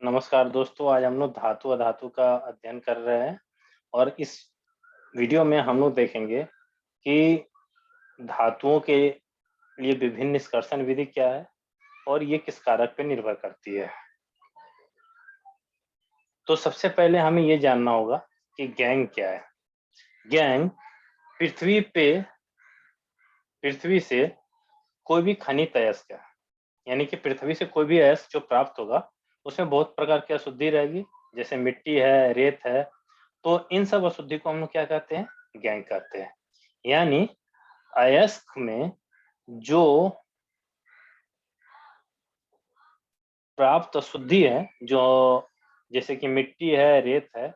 नमस्कार दोस्तों, आज हम लोग धातु अधातु का अध्ययन कर रहे हैं और इस वीडियो में हम लोग देखेंगे कि धातुओं के लिए विभिन्न निष्कर्षण विधि क्या है और ये किस कारक पे निर्भर करती है। तो सबसे पहले हमें ये जानना होगा कि गैंग क्या है। गैंग पृथ्वी से कोई भी खनिज अयस्क है, यानी कि पृथ्वी से कोई भी अयस्क जो प्राप्त होगा उसमें बहुत प्रकार की अशुद्धि रहेगी, जैसे मिट्टी है, रेत है। तो इन सब अशुद्धि को हम लोग क्या कहते हैं? गैंग कहते हैं। यानी अयस्क में जो प्राप्त अशुद्धि है, जो जैसे कि मिट्टी है, रेत है,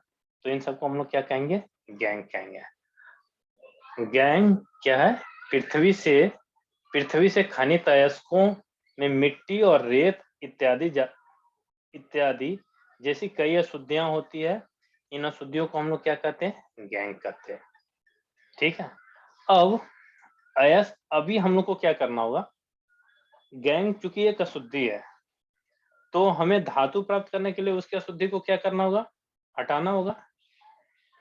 तो इन सबको हम लोग क्या कहेंगे? गैंग कहेंगे। गैंग क्या है? पृथ्वी से खनिज अयस्कों में मिट्टी और रेत इत्यादि जैसी कई अशुद्धियां होती है। इन अशुद्धियों को हम लोग क्या कहते हैं? गैंग कहते हैं। ठीक है। अब अभी हम लोग को क्या करना होगा? गैंग चूंकि एक अशुद्धि है, तो हमें धातु प्राप्त करने के लिए उसकी अशुद्धि को क्या करना होगा? हटाना होगा।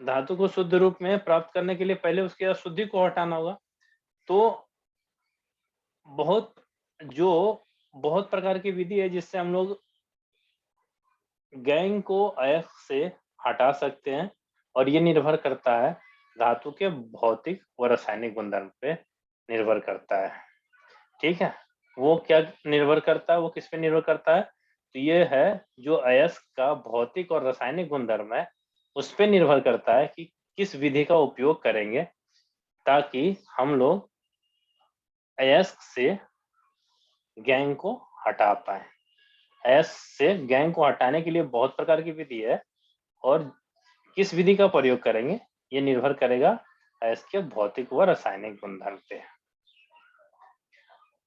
धातु को शुद्ध रूप में प्राप्त करने के लिए पहले उसकी अशुद्धि को हटाना होगा। तो बहुत जो बहुत प्रकार की विधि है जिससे हम लोग गैंग को अयस्क से हटा सकते हैं, और ये निर्भर करता है धातु के भौतिक व रासायनिक गुणधर्म पे निर्भर करता है। ठीक है। वो क्या निर्भर करता है? वो किस पे निर्भर करता है? तो ये है जो अयस्क का भौतिक और रासायनिक गुणधर्म है, उस पे निर्भर करता है कि किस विधि का उपयोग करेंगे ताकि हम लोग अयस्क से गैंग को हटा पाए। अयस्क से गैंग को हटाने के लिए बहुत प्रकार की विधि है, और किस विधि का प्रयोग करेंगे ये निर्भर करेगा अयस्क के भौतिक व रासायनिक गुणधर्म पे।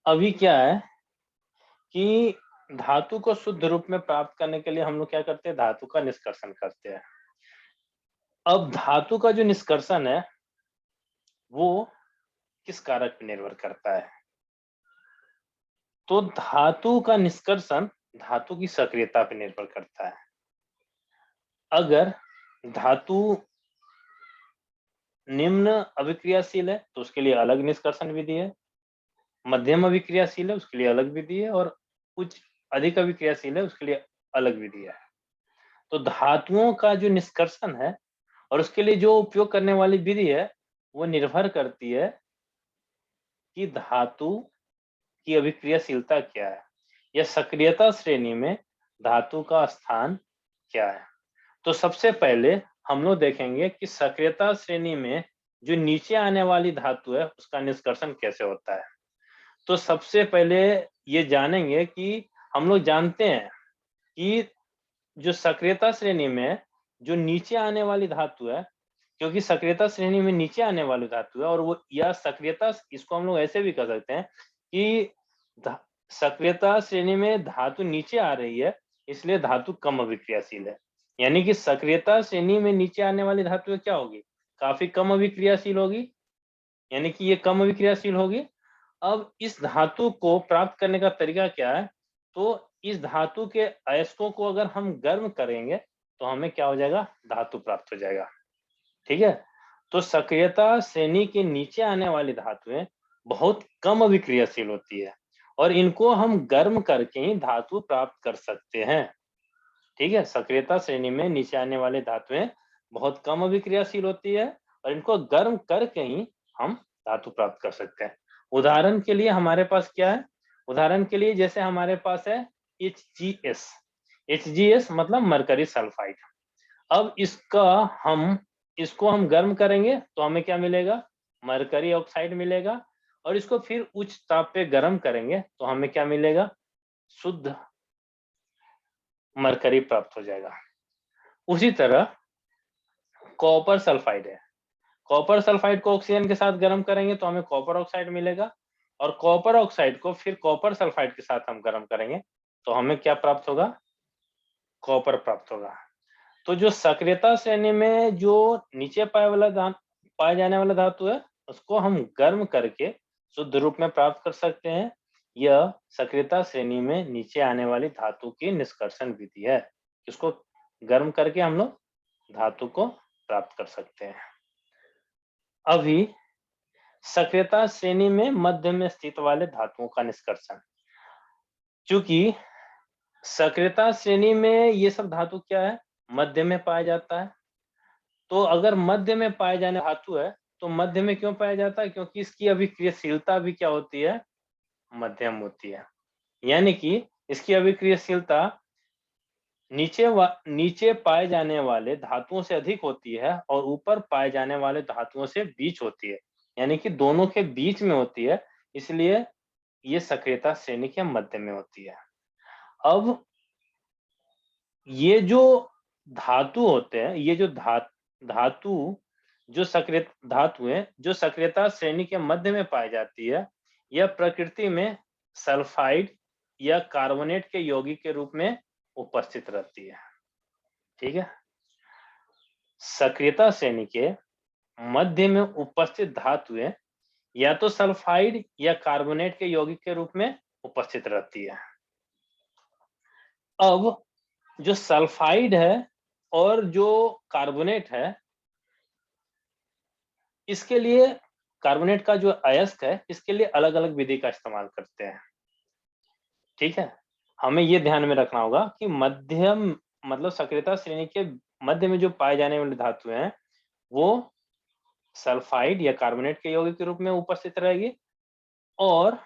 अभी क्या है कि धातु को शुद्ध रूप में प्राप्त करने के लिए हम लोग क्या करते हैं? धातु का निष्कर्षण करते हैं। अब धातु का जो निष्कर्षण है वो किस कारक पे निर्भर करता है? तो धातु का निष्कर्षण धातु की सक्रियता पे निर्भर करता है। अगर धातु निम्न अभिक्रियाशील है तो उसके लिए अलग निष्कर्षण विधि है, मध्यम अभिक्रियाशील है उसके लिए अलग विधि है, और उच्च अधिक अभिक्रियाशील है उसके लिए अलग विधि है। तो धातुओं का जो निष्कर्षण है और उसके लिए जो उपयोग करने वाली विधि है वो निर्भर करती है कि धातु की अभिक्रियाशीलता क्या है, या सक्रियता श्रेणी में धातु का स्थान क्या है। तो सबसे पहले हम लोग देखेंगे कि सक्रियता श्रेणी में जो नीचे आने वाली धातु है उसका निष्कर्षण कैसे होता है। तो सबसे पहले ये जानेंगे कि हम लोग जानते हैं कि जो सक्रियता श्रेणी में जो नीचे आने वाली धातु है, क्योंकि सक्रियता श्रेणी में नीचे आने वाली धातु है, और वो या सक्रियता, इसको हम लोग ऐसे भी कह सकते हैं कि सक्रियता श्रेणी में धातु नीचे आ रही है, इसलिए धातु कम अभिक्रियाशील है। यानी कि सक्रियता श्रेणी में नीचे आने वाली धातु क्या होगी? काफी कम अभिक्रियाशील होगी, यानी कि ये कम अभिक्रियाशील होगी। अब इस धातु को प्राप्त करने का तरीका क्या है? तो इस धातु के अयस्कों को अगर हम गर्म करेंगे तो हमें क्या हो जाएगा? धातु प्राप्त हो जाएगा। ठीक है। तो सक्रियता श्रेणी के नीचे आने वाली धातुएं बहुत कम अभिक्रियाशील होती है, और इनको हम गर्म करके ही धातु प्राप्त कर सकते हैं। ठीक है। सक्रियता श्रेणी में नीचे आने वाली धातुएं बहुत कम अभिक्रियाशील होती है, और इनको गर्म करके ही हम धातु प्राप्त कर सकते हैं। उदाहरण के लिए हमारे पास क्या है? उदाहरण के लिए जैसे हमारे पास है HgS। HgS मतलब मरकरी सल्फाइड। अब इसको हम गर्म करेंगे तो हमें क्या मिलेगा? मरकरी ऑक्साइड मिलेगा, और इसको फिर उच्च ताप पे गर्म करेंगे तो हमें क्या मिलेगा? शुद्ध मरकरी प्राप्त हो जाएगा। उसी तरह कॉपर सल्फाइड है। कॉपर सल्फाइड को ऑक्सीजन के साथ गर्म करेंगे तो हमें कॉपर ऑक्साइड मिलेगा, और कॉपर ऑक्साइड को फिर कॉपर सल्फाइड के साथ हम गर्म करेंगे तो हमें क्या प्राप्त होगा? कॉपर प्राप्त होगा। तो जो सक्रियता श्रेणी में जो नीचे पाए जाने वाला धातु है उसको हम गर्म करके शुद्ध रूप में प्राप्त कर सकते हैं। यह सक्रियता श्रेणी में नीचे आने वाली धातु की निष्कर्षण विधि है। इसको गर्म करके हम लोग धातु को प्राप्त कर सकते हैं। अभी सक्रियता श्रेणी में मध्य में स्थित वाले धातुओं का निष्कर्षण। चूंकि सक्रियता श्रेणी में ये सब धातु क्या है, मध्य में पाया जाता है। तो अगर मध्य में पाए जाने धातु है तो मध्य में क्यों पाया जाता है, क्योंकि इसकी अभिक्रियाशीलता भी क्या होती है, मध्यम होती है। यानी कि इसकी अभिक्रियाशीलता नीचे पाए जाने वाले धातुओं से अधिक होती है और ऊपर पाए जाने वाले धातुओं से बीच होती है, यानी कि दोनों के बीच में होती है, इसलिए ये सक्रियता श्रेणी के मध्य में होती है। अब ये जो धातु होते हैं, ये जो धातु जो सक्रिय धातु है जो सक्रियता श्रेणी के मध्य में पाई जाती है, यह प्रकृति में सल्फाइड या कार्बोनेट के यौगिक के रूप में उपस्थित रहती है। ठीक है, सक्रियता श्रेणी के मध्य में उपस्थित धातुएं या तो सल्फाइड या कार्बोनेट के यौगिक के रूप में उपस्थित रहती है। अब जो सल्फाइड है और जो कार्बोनेट है, इसके लिए कार्बोनेट का जो अयस्क है, इसके लिए अलग-अलग विधि का इस्तेमाल करते हैं। ठीक है, हमें ये ध्यान में रखना होगा कि मध्यम मतलब सक्रियता श्रेणी के मध्य में जो पाए जाने वाली धातु हैं, वो सल्फाइड या कार्बोनेट के यौगिक के रूप में उपस्थित रहेगी और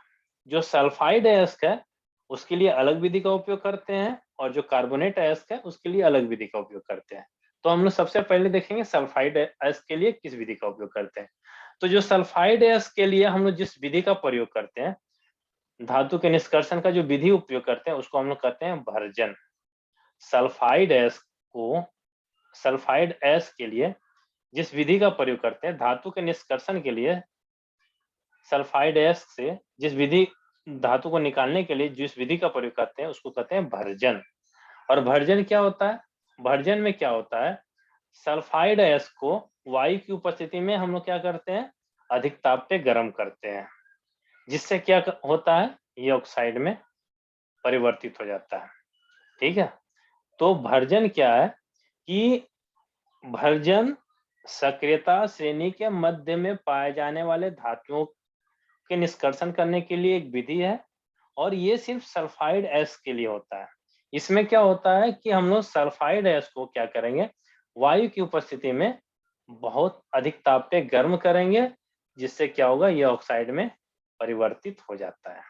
जो सल्फाइड अयस्क है, उसके लिए अलग विधि का उपयोग करते हैं और जो कार्बोनेट अयस्क है, उसके लिए अलग विधि का उपयोग करते हैं। तो हम लोग सबसे पहले देखेंगे सल्फाइड अयस्क के लिए किस विधि का उपयोग करते हैं। तो जो सल्फाइड अयस्क के लिए हम लोग जिस विधि का प्रयोग करते हैं, धातु के निष्कर्षण का जो विधि उपयोग करते हैं, उसको हम लोग कहते हैं भर्जन। सल्फाइड अयस्क के लिए जिस विधि का प्रयोग करते हैं, धातु के निष्कर्षण के लिए सल्फाइड अयस्क से जिस विधि धातु को निकालने के लिए जिस विधि का प्रयोग करते हैं, उसको कहते हैं भर्जन। और भर्जन क्या होता है, भर्जन में क्या होता है, सल्फाइड अयस्क को वायु की उपस्थिति में हम लोग क्या करते हैं, अधिक ताप पे गर्म करते हैं, जिससे क्या होता है, ये ऑक्साइड में परिवर्तित हो जाता है। ठीक है, तो भर्जन क्या है कि भर्जन सक्रियता श्रेणी के मध्य में पाए जाने वाले धातुओं के निष्कर्षण करने के लिए एक विधि है और ये सिर्फ सल्फाइड अयस्क के लिए होता है। इसमें क्या होता है कि हम लोग सल्फाइड अयस्क को क्या करेंगे, वायु की उपस्थिति में बहुत अधिक ताप पे गर्म करेंगे, जिससे क्या होगा, ये ऑक्साइड में परिवर्तित हो जाता है।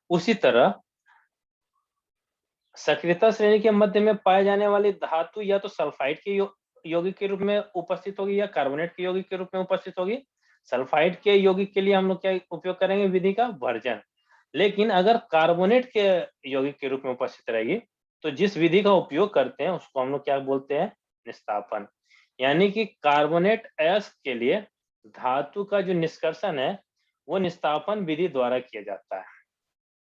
उसी तरह सक्रियता श्रेणी के मध्य में पाए जाने वाली धातु या तो सल्फाइड के यौगिक के रूप में उपस्थित होगी या कार्बोनेट के यौगिक के रूप में उपस्थित होगी। सल्फाइड के यौगिक के लिए हम लोग क्या उपयोग करेंगे, विधि का भर्जन। लेकिन अगर कार्बोनेट के यौगिक के रूप में उपस्थित रहेगी, तो जिस विधि का उपयोग करते हैं उसको हम लोग क्या बोलते हैं, निस्तापन। यानी कि कार्बोनेट अयस्क के लिए धातु का जो निष्कर्षण है, वो निस्तापन विधि द्वारा किया जाता है।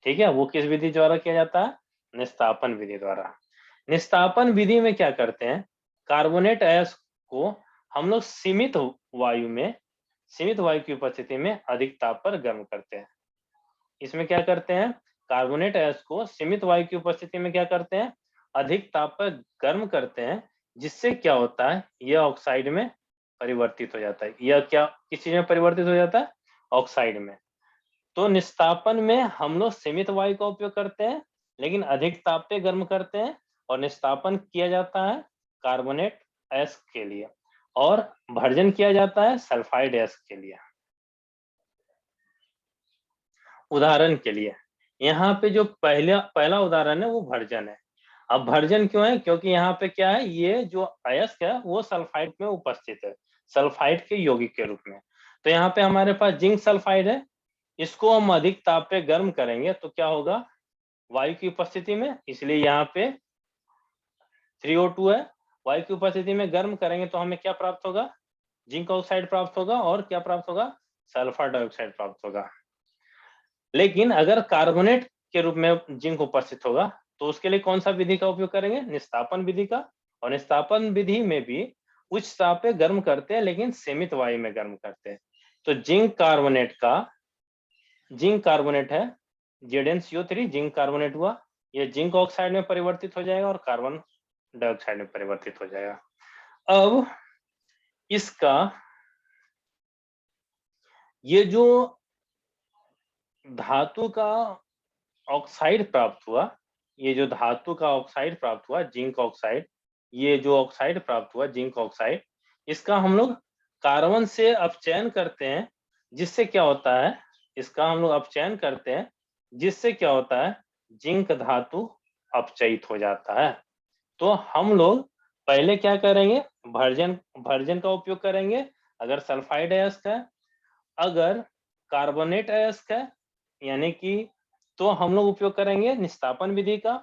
ठीक है, वो किस विधि द्वारा किया जाता है, निस्तापन विधि द्वारा। निस्तापन विधि में क्या करते हैं, कार्बोनेट अयस्क को हम लोग सीमित वायु की उपस्थिति में अधिक ताप पर गर्म करते हैं। इसमें क्या करते हैं, कार्बोनेट अयस्क को सीमित वायु की उपस्थिति में क्या करते हैं, अधिक ताप पर गर्म करते हैं, जिससे क्या होता है, यह ऑक्साइड में परिवर्तित हो जाता है। यह क्या किस चीज में परिवर्तित हो जाता है, ऑक्साइड में। तो निस्तापन में हम लोग सीमित वायु का उपयोग करते हैं, लेकिन अधिक ताप पे गर्म करते हैं और निस्तापन किया जाता है कार्बोनेट अयस्क के लिए और भर्जन किया जाता है सल्फाइड अयस्क के लिए। उदाहरण के लिए यहाँ पे जो पहला उदाहरण है वो भर्जन है। अब भर्जन क्यों है, क्योंकि यहाँ पे क्या है, ये जो अयस्क है वो सल्फाइड में उपस्थित है, सल्फाइड के यौगिक के रूप में। तो यहाँ पे हमारे पास जिंक सल्फाइड है, इसको हम अधिक ताप पे गर्म करेंगे तो क्या होगा, वायु की उपस्थिति में, इसलिए यहाँ पे 3O2 है। वायु की उपस्थिति में गर्म करेंगे तो हमें क्या प्राप्त होगा, जिंक ऑक्साइड प्राप्त होगा और क्या प्राप्त होगा, सल्फर डाइऑक्साइड प्राप्त होगा। लेकिन अगर कार्बोनेट के रूप में जिंक उपस्थित होगा तो उसके लिए कौन सा विधि का उपयोग करेंगे, निस्तापन विधि का। और निस्तापन विधि में भी उच्च ताप पे गर्म करते हैं, लेकिन सीमित वायु में गर्म करते हैं। तो जिंक कार्बोनेट है, ZnCO3 जिंक कार्बोनेट हुआ, ये जिंक ऑक्साइड में परिवर्तित हो जाएगा और कार्बन डाइऑक्साइड में परिवर्तित हो जाएगा। अब इसका ये जो धातु का ऑक्साइड प्राप्त हुआ, ये जो धातु का ऑक्साइड प्राप्त हुआ जिंक ऑक्साइड, ये जो ऑक्साइड प्राप्त हुआ जिंक ऑक्साइड, इसका हम लोग कार्बन से अपचयन करते हैं, जिससे क्या होता है, इसका हम लोग अपचयन करते हैं, जिससे क्या होता है, जिंक धातु अपचयित हो जाता है। तो हम लोग पहले क्या करेंगे, भर्जन भर्जन का उपयोग करेंगे अगर सल्फाइड अयस्क है, अगर कार्बोनेट अयस्क है यानी कि, तो हम लोग उपयोग करेंगे निस्तापन विधि का।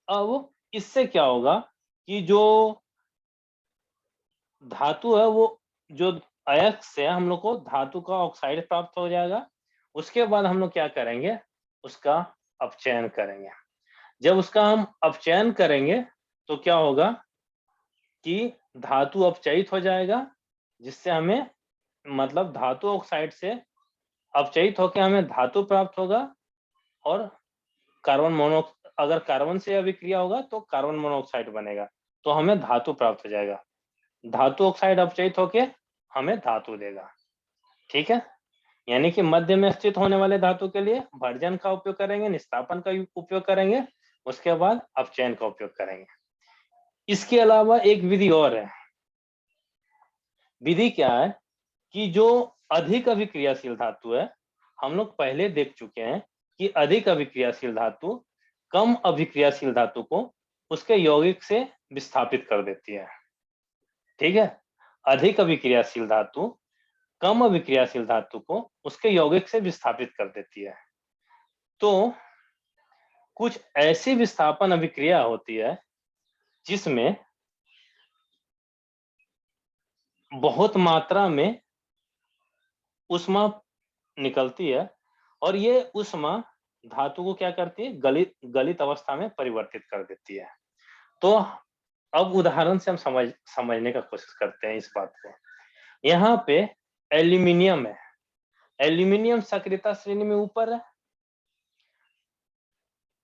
अब इससे क्या होगा कि जो धातु है वो, जो अयस्क से हम लोग को धातु का ऑक्साइड प्राप्त हो जाएगा। उसके बाद हम लोग क्या करेंगे, उसका अपचयन करेंगे। जब उसका हम अपचयन करेंगे तो क्या होगा कि धातु अपचयित हो जाएगा, जिससे हमें मतलब धातु ऑक्साइड से अपचयित होकर हमें धातु प्राप्त होगा, और कार्बन मोनो, अगर कार्बन से अभिक्रिया होगा तो कार्बन मोनोऑक्साइड बनेगा, तो हमें धातु प्राप्त हो जाएगा। धातु ऑक्साइड अपचयित होके हमें धातु देगा। ठीक है, यानी कि मध्य में स्थित होने वाले धातु के लिए भर्जन का उपयोग करेंगे, निस्तापन का उपयोग करेंगे, उसके बाद अपचयन का उपयोग करेंगे। इसके अलावा एक विधि और है। विधि क्या है कि जो अधिक अभिक्रियाशील धातु है, हम लोग पहले देख चुके हैं कि अधिक अभिक्रियाशील धातु कम अभिक्रियाशील धातु को उसके यौगिक से विस्थापित कर देती है। ठीक है, अधिक अभिक्रियाशील धातु कम अभिक्रियाशील धातु को उसके यौगिक से विस्थापित कर देती है। तो कुछ ऐसी विस्थापन अभिक्रिया होती है जिसमें बहुत मात्रा में ऊष्मा निकलती है, और ये ऊष्मा धातु को क्या करती है, गलित अवस्था में परिवर्तित कर देती है। तो अब उदाहरण से हम समझने का कोशिश करते हैं इस बात को। यहाँ पे एल्यूमिनियम है, एल्यूमिनियम सक्रियता श्रेणी में ऊपर है,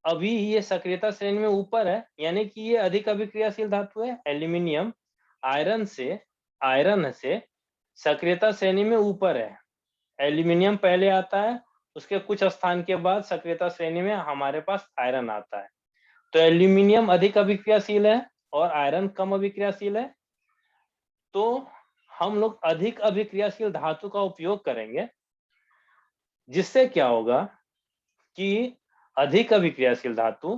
अभी ये सक्रियता श्रेणी में ऊपर है, यानी कि ये अधिक अभिक्रियाशील धातु है। एल्यूमिनियम आयरन से सक्रियता श्रेणी में ऊपर है। एल्यूमिनियम पहले आता है, उसके कुछ स्थान के बाद सक्रियता श्रेणी में हमारे पास आयरन आता है। तो एल्यूमिनियम अधिक अभिक्रियाशील है और आयरन कम अभिक्रियाशील है। तो हम लोग अधिक अभिक्रियाशील धातु का उपयोग करेंगे, जिससे क्या होगा कि अधिक अभिक्रियाशील धातु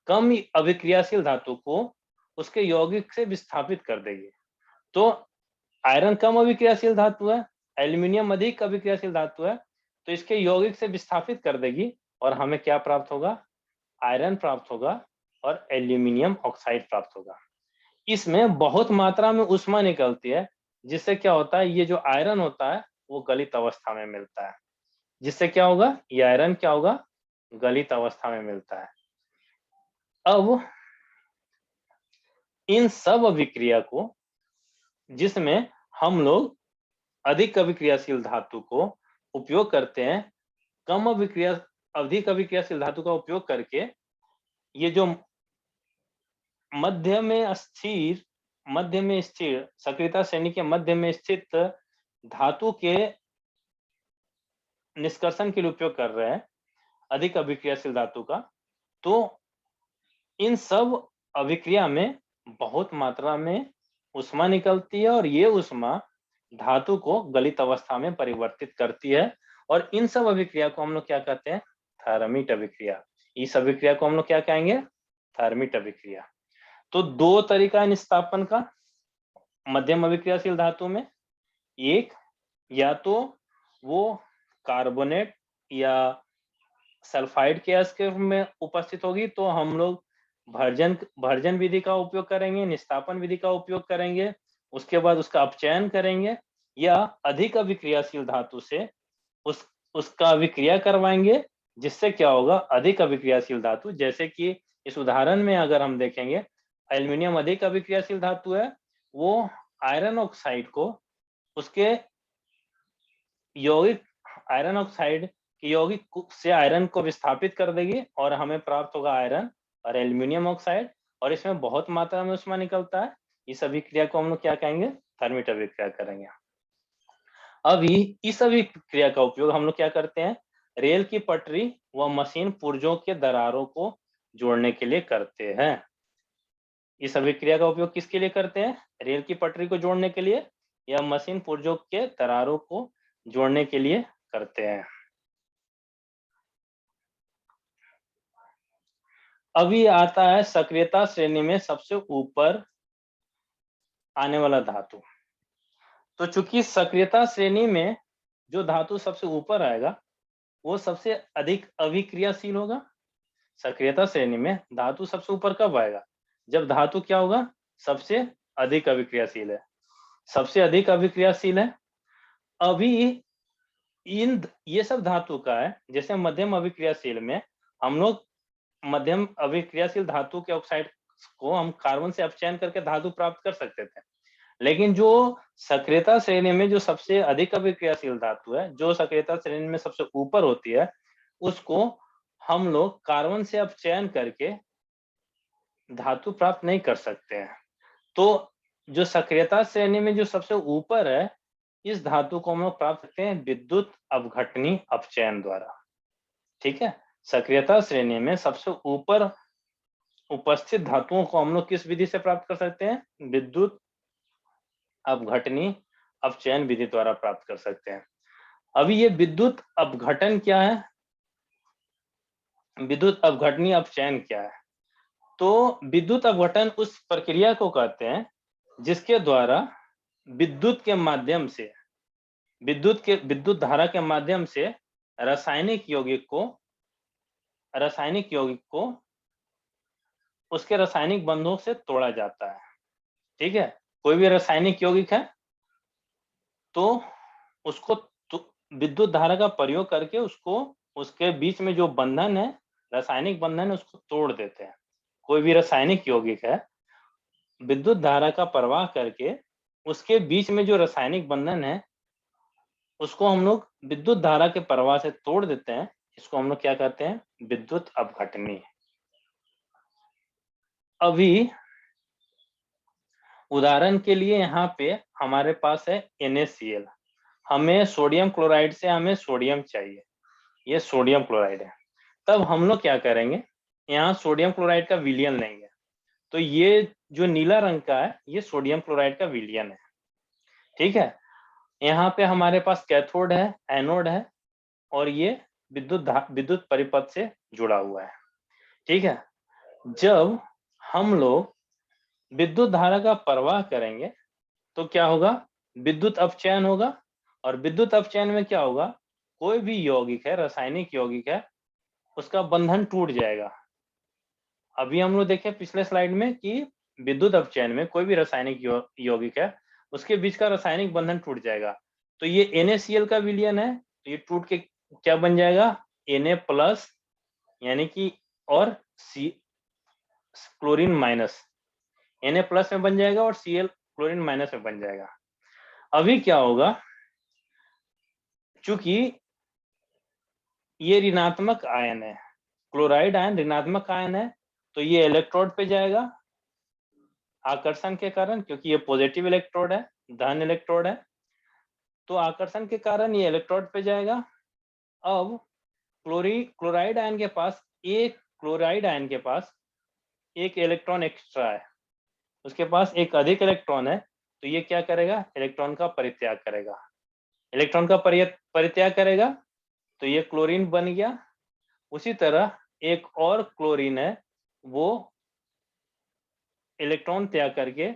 कम अभिक्रियाशील धातु को उसके यौगिक से विस्थापित कर देगी। तो आयरन कम अभिक्रियाशील धातु है, एल्यूमिनियम अधिक अभिक्रियाशील धातु है, तो इसके यौगिक से विस्थापित कर देगी और हमें क्या प्राप्त होगा, आयरन प्राप्त होगा और एल्यूमिनियम ऑक्साइड प्राप्त होगा। इसमें बहुत मात्रा में ऊष्मा निकलती है, जिससे क्या होता है, ये जो आयरन होता है वो गलित अवस्था में मिलता है। जिससे क्या होगा, ये आयरन क्या होगा, गलित अवस्था में मिलता है। अब इन सब अभिक्रिया को, जिसमें हम लोग अधिक अभिक्रियाशील धातु को उपयोग करते हैं, अधिक अभिक्रियाशील धातु का उपयोग करके ये जो मध्य में स्थिर सक्रियता श्रेणी के मध्य में स्थित धातु के निष्कर्षण के लिए उपयोग कर रहे हैं, अधिक अभिक्रियाशील धातु का। तो इन सब अभिक्रिया में बहुत मात्रा में ऊष्मा निकलती है और ये ऊष्मा धातु को गलित अवस्था में परिवर्तित करती है, और इन सब अभिक्रिया को हम लोग क्या कहते हैं, थर्मिट अभिक्रिया। इस अभिक्रिया को हम लोग क्या कहेंगे, थर्मिट अभिक्रिया। तो दो तरीका है निस्तापन का मध्यम अभिक्रियाशील धातु में। एक, या तो वो कार्बोनेट या सल्फाइड के अयस्क में उपस्थित होगी, तो हम लोग भर्जन विधि का उपयोग करेंगे, निस्तापन विधि का उपयोग करेंगे, उसके बाद उसका अपचयन करेंगे, या अधिक अभिक्रियाशील धातु से उसका अभिक्रिया करवाएंगे, जिससे क्या होगा, अधिक अभिक्रियाशील धातु, जैसे कि इस उदाहरण में अगर हम देखेंगे, एल्यूमिनियम अधिक अभिक्रियाशील धातु है, वो आयरन ऑक्साइड को उसके यौगिक, आयरन ऑक्साइड कि यौगिक से आयरन को विस्थापित कर देगी और हमें प्राप्त होगा आयरन और एल्यूमिनियम ऑक्साइड, और इसमें बहुत मात्रा में ऊष्मा निकलता है। इस अभिक्रिया को हम लोग क्या कहेंगे? थर्मिट अभिक्रिया करेंगे। अभी इस अभिक्रिया का उपयोग हम लोग क्या करते हैं? रेल की पटरी व मशीन पुर्जों के दरारों को जोड़ने के लिए करते हैं। इस अभिक्रिया का उपयोग किसके लिए करते हैं? रेल की पटरी को जोड़ने के लिए या मशीन पुर्जों के दरारों को जोड़ने के लिए करते हैं। अभी आता है सक्रियता श्रेणी में सबसे ऊपर आने वाला धातु। तो चूंकि सक्रियता श्रेणी में जो धातु सबसे ऊपर आएगा वो सबसे अधिक अभिक्रियाशील होगा। सक्रियता श्रेणी में धातु सबसे ऊपर कब आएगा? जब धातु क्या होगा? सबसे अधिक अभिक्रियाशील है। सबसे अधिक अभिक्रियाशील है। अभी ये सब धातु का है, जैसे मध्यम अभिक्रियाशील में हम लोग मध्यम अभिक्रियाशील धातु के ऑक्साइड को हम कार्बन से अपचयन करके धातु प्राप्त कर सकते थे। लेकिन जो सक्रियता श्रेणी में जो सबसे अधिक अभिक्रियाशील धातु है, जो सक्रियता श्रेणी में सबसे ऊपर होती है, उसको हम लोग कार्बन से अपचयन करके धातु प्राप्त नहीं कर सकते हैं। तो जो सक्रियता श्रेणी में जो सबसे ऊपर है, इस धातु को हम लोग प्राप्त करते हैं विद्युत अपघटनी अपचयन द्वारा। ठीक है, सक्रियता श्रेणी में सबसे ऊपर उपस्थित धातुओं को हम लोग किस विधि से प्राप्त कर सकते हैं? विद्युत अपघटनी अपचयन विधि द्वारा प्राप्त कर सकते हैं। अभी ये विद्युत अपघटन क्या है? विद्युत अपघटनी अपचयन क्या है? तो विद्युत अपघटन उस प्रक्रिया को कहते हैं जिसके द्वारा विद्युत के माध्यम से विद्युत धारा के माध्यम से रासायनिक यौगिक को उसके रासायनिक बंधों से तोड़ा जाता है। ठीक है, कोई भी रासायनिक यौगिक है तो उसको विद्युत धारा का प्रयोग करके उसको उसके बीच में जो बंधन है, रासायनिक बंधन है, उसको तोड़ देते हैं। कोई भी रासायनिक यौगिक है, विद्युत धारा का प्रवाह करके उसके बीच में जो रासायनिक बंधन है उसको हम लोग विद्युत धारा के प्रवाह से तोड़ देते हैं। इसको हम लोग क्या कहते हैं? विद्युत अपघटनी। अभी उदाहरण के लिए यहाँ पे हमारे पास है NaCl। हमें सोडियम क्लोराइड से हमें सोडियम चाहिए, ये सोडियम क्लोराइड है। तब हम लोग क्या करेंगे? यहाँ सोडियम क्लोराइड का विलयन लेंगे। तो ये जो नीला रंग का है ये सोडियम क्लोराइड का विलयन है। ठीक है, यहाँ पे हमारे पास कैथोड है, एनोड है, और ये विद्युत परिपथ से जुड़ा हुआ है। ठीक है, जब हम लोग विद्युत धारा का प्रवाह करेंगे तो क्या होगा? विद्युत अपचयन होगा, और विद्युत अपचयन में क्या होगा? कोई भी यौगिक है, रासायनिक यौगिक है, उसका बंधन टूट जाएगा। अभी हम लोग देखे पिछले स्लाइड में कि विद्युत अपचयन में कोई भी रासायनिक यौगिक है, उसके बीच का रासायनिक बंधन टूट जाएगा। तो ये NaCl का विलयन है, तो ये टूट के क्या बन जाएगा? Na+, यानी कि, और क्लोरीन माइनस, Na+ में बन जाएगा और Cl क्लोरीन माइनस में बन जाएगा। अभी क्या होगा? चूंकि ये ऋणात्मक आयन है, क्लोराइड आयन ऋणात्मक आयन है, तो ये इलेक्ट्रोड पे जाएगा आकर्षण के कारण, क्योंकि ये पॉजिटिव इलेक्ट्रोड है, धन इलेक्ट्रोड है, तो आकर्षण के कारण ये इलेक्ट्रोड पे जाएगा। अब क्लोराइड आयन के पास एक इलेक्ट्रॉन एक्स्ट्रा है, उसके पास एक अधिक इलेक्ट्रॉन है, तो ये क्या करेगा? इलेक्ट्रॉन का परित्याग करेगा। इलेक्ट्रॉन का परित्याग करेगा तो ये क्लोरीन बन गया। उसी तरह एक और क्लोरीन है, वो इलेक्ट्रॉन त्याग करके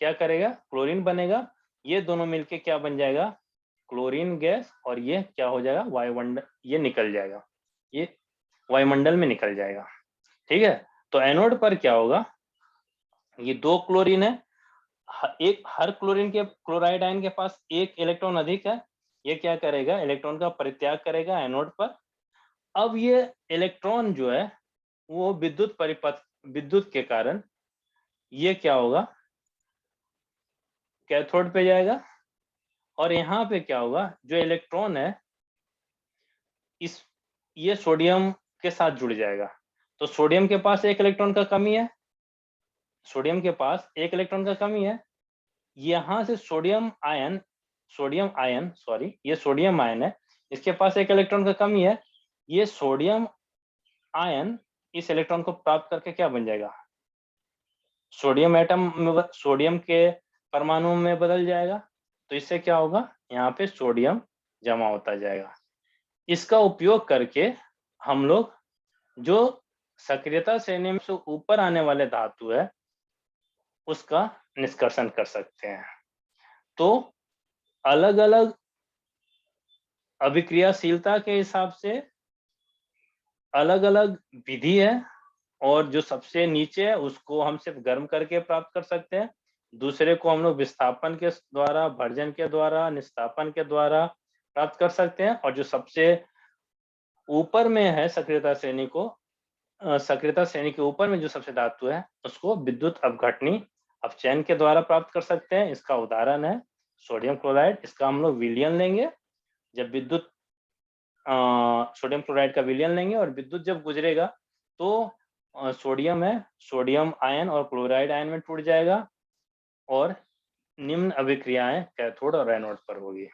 क्या करेगा? क्लोरीन बनेगा। ये दोनों मिलके क्या बन जाएगा? क्लोरीन गैस, और ये क्या हो जाएगा? वायुमंडल, ये निकल जाएगा, ये वायुमंडल में निकल जाएगा। ठीक है, तो एनोड पर क्या होगा? ये 2 क्लोरीन है, हर क्लोराइड आयन के पास एक इलेक्ट्रॉन अधिक है, ये क्या करेगा? इलेक्ट्रॉन का परित्याग करेगा एनोड पर। अब ये इलेक्ट्रॉन जो है वो विद्युत के कारण ये क्या होगा? कैथोड पे जाएगा, और यहाँ पे क्या होगा? जो इलेक्ट्रॉन है इस ये सोडियम के साथ जुड़ जाएगा। तो सोडियम के पास एक इलेक्ट्रॉन का कमी है, सोडियम के पास एक इलेक्ट्रॉन का कमी है। यहाँ से सोडियम आयन सॉरी, ये सोडियम आयन है, इसके पास एक इलेक्ट्रॉन का कमी है। ये सोडियम आयन इस इलेक्ट्रॉन को प्राप्त करके क्या बन जाएगा? सोडियम के परमाणु में बदल जाएगा। तो इससे क्या होगा? यहाँ पे सोडियम जमा होता जाएगा। इसका उपयोग करके हम लोग जो सक्रियता श्रेणी में से ऊपर आने वाले धातु है उसका निष्कर्षण कर सकते हैं। तो अलग-अलग अभिक्रियाशीलता के हिसाब से अलग-अलग विधि है, और जो सबसे नीचे है उसको हम सिर्फ गर्म करके प्राप्त कर सकते हैं। दूसरे को हम लोग विस्थापन के द्वारा, भर्जन के द्वारा, निस्तापन के द्वारा प्राप्त कर सकते हैं, और जो सबसे ऊपर में है सक्रियता श्रेणी के ऊपर में जो सबसे धातु है उसको विद्युत अपघटनी अपचयन के द्वारा प्राप्त कर सकते हैं। इसका उदाहरण है सोडियम क्लोराइड। इसका हम लोग विलयन लेंगे, जब विद्युत सोडियम क्लोराइड का विलयन लेंगे और विद्युत जब गुजरेगा तो सोडियम है, सोडियम आयन और क्लोराइड आयन में टूट जाएगा, और निम्न अभिक्रियाएं कैथोड और एनोड पर होगी।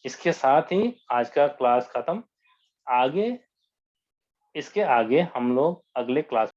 इसके साथ ही आज का क्लास खत्म। इसके आगे हम लोग अगले क्लास